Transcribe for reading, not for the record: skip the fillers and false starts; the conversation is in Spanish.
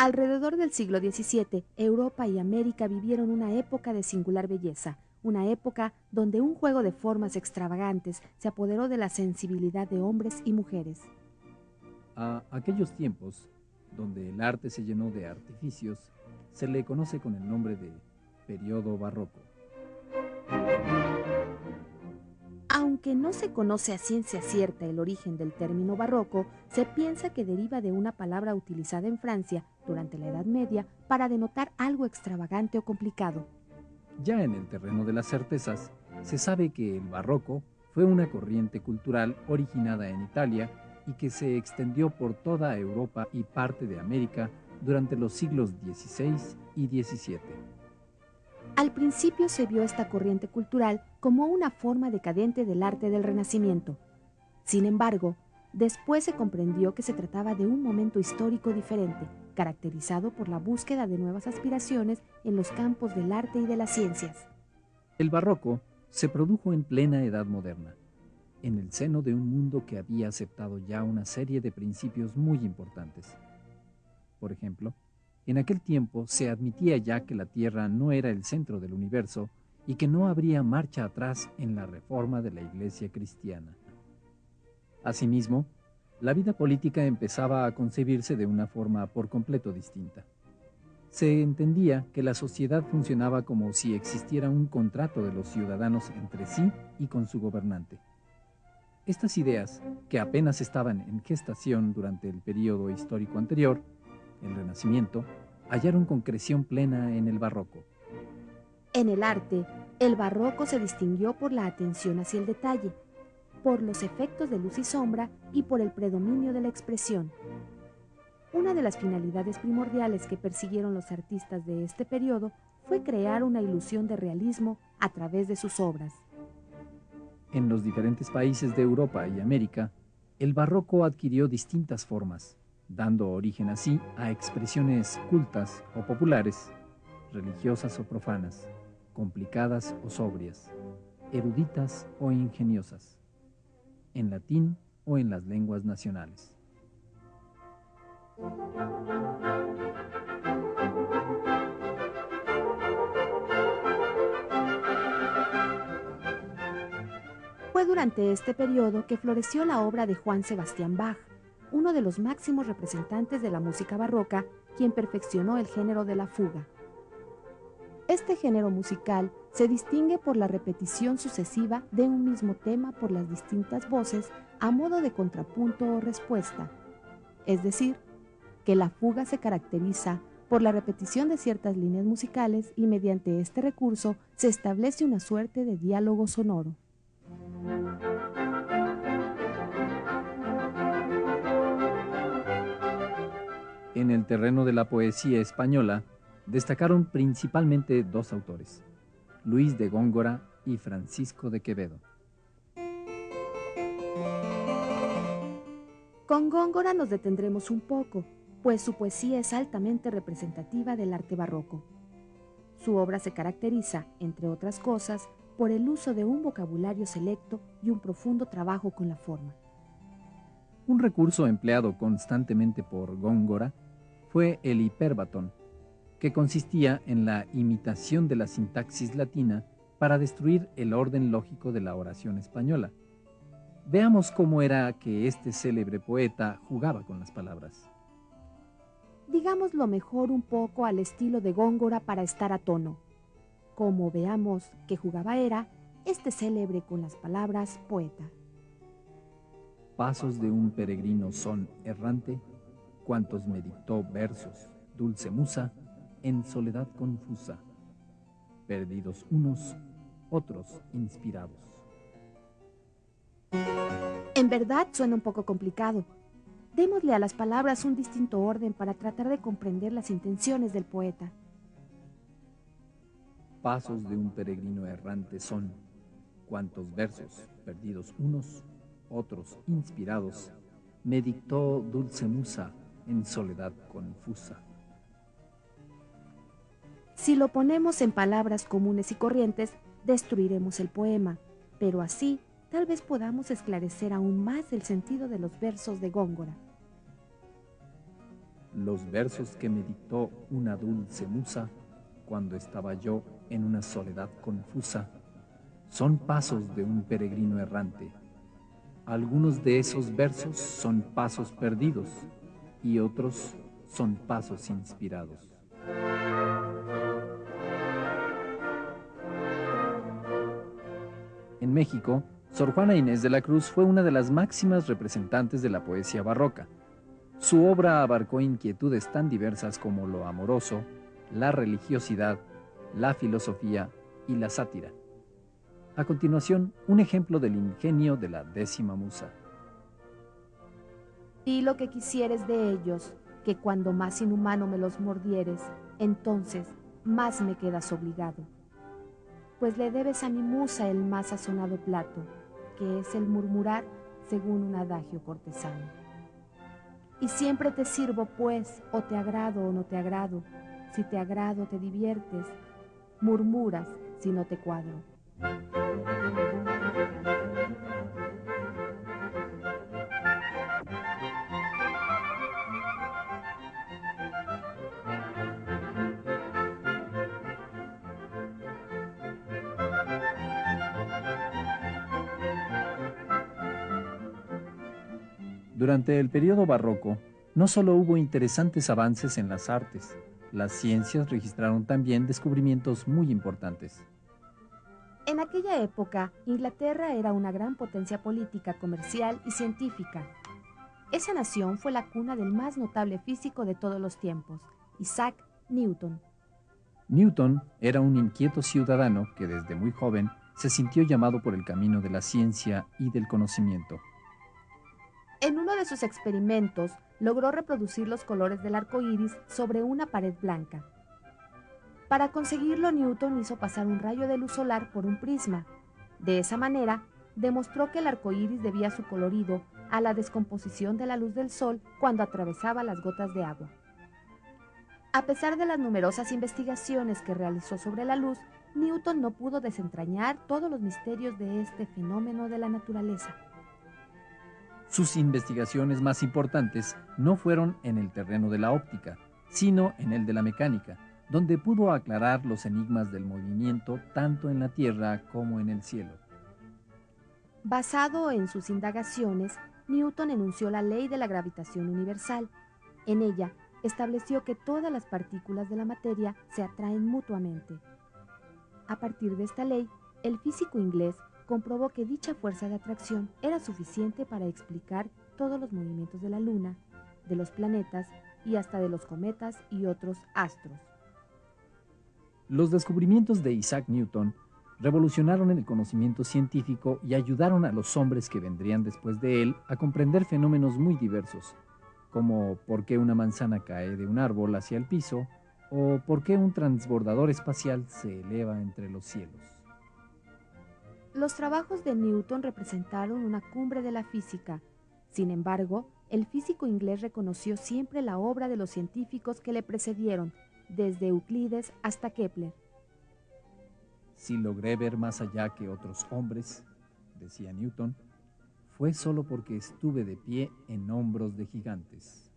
Alrededor del siglo XVII, Europa y América vivieron una época de singular belleza, una época donde un juego de formas extravagantes se apoderó de la sensibilidad de hombres y mujeres. A aquellos tiempos, donde el arte se llenó de artificios, se le conoce con el nombre de periodo barroco. Aunque no se conoce a ciencia cierta el origen del término barroco, se piensa que deriva de una palabra utilizada en Francia durante la Edad Media para denotar algo extravagante o complicado. Ya en el terreno de las certezas, se sabe que el barroco fue una corriente cultural originada en Italia y que se extendió por toda Europa y parte de América durante los siglos XVI y XVII. Al principio se vio esta corriente cultural como una forma decadente del arte del Renacimiento. Sin embargo, después se comprendió que se trataba de un momento histórico diferente, caracterizado por la búsqueda de nuevas aspiraciones en los campos del arte y de las ciencias. El barroco se produjo en plena Edad Moderna, en el seno de un mundo que había aceptado ya una serie de principios muy importantes. Por ejemplo, en aquel tiempo se admitía ya que la Tierra no era el centro del universo y que no habría marcha atrás en la reforma de la Iglesia cristiana. Asimismo, la vida política empezaba a concebirse de una forma por completo distinta. Se entendía que la sociedad funcionaba como si existiera un contrato de los ciudadanos entre sí y con su gobernante. Estas ideas, que apenas estaban en gestación durante el período histórico anterior, el Renacimiento, hallaron concreción plena en el barroco. En el arte, el barroco se distinguió por la atención hacia el detalle, por los efectos de luz y sombra y por el predominio de la expresión. Una de las finalidades primordiales que persiguieron los artistas de este periodo fue crear una ilusión de realismo a través de sus obras. En los diferentes países de Europa y América, el barroco adquirió distintas formas, dando origen así a expresiones cultas o populares, religiosas o profanas, complicadas o sobrias, eruditas o ingeniosas, en latín o en las lenguas nacionales. Fue durante este periodo que floreció la obra de Juan Sebastián Bach, uno de los máximos representantes de la música barroca, quien perfeccionó el género de la fuga. Este género musical se distingue por la repetición sucesiva de un mismo tema por las distintas voces a modo de contrapunto o respuesta. Es decir, que la fuga se caracteriza por la repetición de ciertas líneas musicales y mediante este recurso se establece una suerte de diálogo sonoro. En el terreno de la poesía española, destacaron principalmente dos autores, Luis de Góngora y Francisco de Quevedo. Con Góngora nos detendremos un poco, pues su poesía es altamente representativa del arte barroco. Su obra se caracteriza, entre otras cosas, por el uso de un vocabulario selecto y un profundo trabajo con la forma. Un recurso empleado constantemente por Góngora fue el hipérbaton, que consistía en la imitación de la sintaxis latina para destruir el orden lógico de la oración española. Veamos cómo era que este célebre poeta jugaba con las palabras. Digámoslo mejor un poco al estilo de Góngora para estar a tono. Como veamos que jugaba era este célebre con las palabras poeta. Pasos de un peregrino son errante, cuantos me dictó versos, dulce musa, en soledad confusa, perdidos unos, otros inspirados. En verdad suena un poco complicado. Démosle a las palabras un distinto orden para tratar de comprender las intenciones del poeta. Pasos de un peregrino errante son, cuantos versos, perdidos unos, otros inspirados, me dictó dulce musa en soledad confusa. Si lo ponemos en palabras comunes y corrientes, destruiremos el poema, pero así tal vez podamos esclarecer aún más el sentido de los versos de Góngora. los versos que me dictó una dulce musa cuando estaba yo en una soledad confusa, son pasos de un peregrino errante. Algunos de esos versos son pasos perdidos y otros son pasos inspirados. En México, Sor Juana Inés de la Cruz fue una de las máximas representantes de la poesía barroca. Su obra abarcó inquietudes tan diversas como lo amoroso, la religiosidad, la filosofía y la sátira. A continuación, un ejemplo del ingenio de la décima musa. Di lo que quisieres de ellos, que cuando más inhumano me los mordieres, entonces más me quedas obligado. Pues le debes a mi musa el más sazonado plato, que es el murmurar según un adagio cortesano. Y siempre te sirvo, pues, o te agrado o no te agrado. Si te agrado te diviertes, murmuras si no te cuadro. Durante el periodo barroco, no solo hubo interesantes avances en las artes, las ciencias registraron también descubrimientos muy importantes. En aquella época, Inglaterra era una gran potencia política, comercial y científica. Esa nación fue la cuna del más notable físico de todos los tiempos, Isaac Newton. Newton era un inquieto ciudadano que desde muy joven se sintió llamado por el camino de la ciencia y del conocimiento. En uno de sus experimentos, logró reproducir los colores del arco iris sobre una pared blanca. Para conseguirlo, Newton hizo pasar un rayo de luz solar por un prisma. De esa manera, demostró que el arco iris debía su colorido a la descomposición de la luz del sol cuando atravesaba las gotas de agua. A pesar de las numerosas investigaciones que realizó sobre la luz, Newton no pudo desentrañar todos los misterios de este fenómeno de la naturaleza. Sus investigaciones más importantes no fueron en el terreno de la óptica, sino en el de la mecánica, donde pudo aclarar los enigmas del movimiento tanto en la Tierra como en el cielo. Basado en sus indagaciones, Newton enunció la ley de la gravitación universal. En ella, estableció que todas las partículas de la materia se atraen mutuamente. A partir de esta ley, el físico inglés comprobó que dicha fuerza de atracción era suficiente para explicar todos los movimientos de la Luna, de los planetas y hasta de los cometas y otros astros. Los descubrimientos de Isaac Newton revolucionaron el conocimiento científico y ayudaron a los hombres que vendrían después de él a comprender fenómenos muy diversos, como por qué una manzana cae de un árbol hacia el piso o por qué un transbordador espacial se eleva entre los cielos. Los trabajos de Newton representaron una cumbre de la física. Sin embargo, el físico inglés reconoció siempre la obra de los científicos que le precedieron, desde Euclides hasta Kepler. Si logré ver más allá que otros hombres, decía Newton, fue solo porque estuve de pie en hombros de gigantes.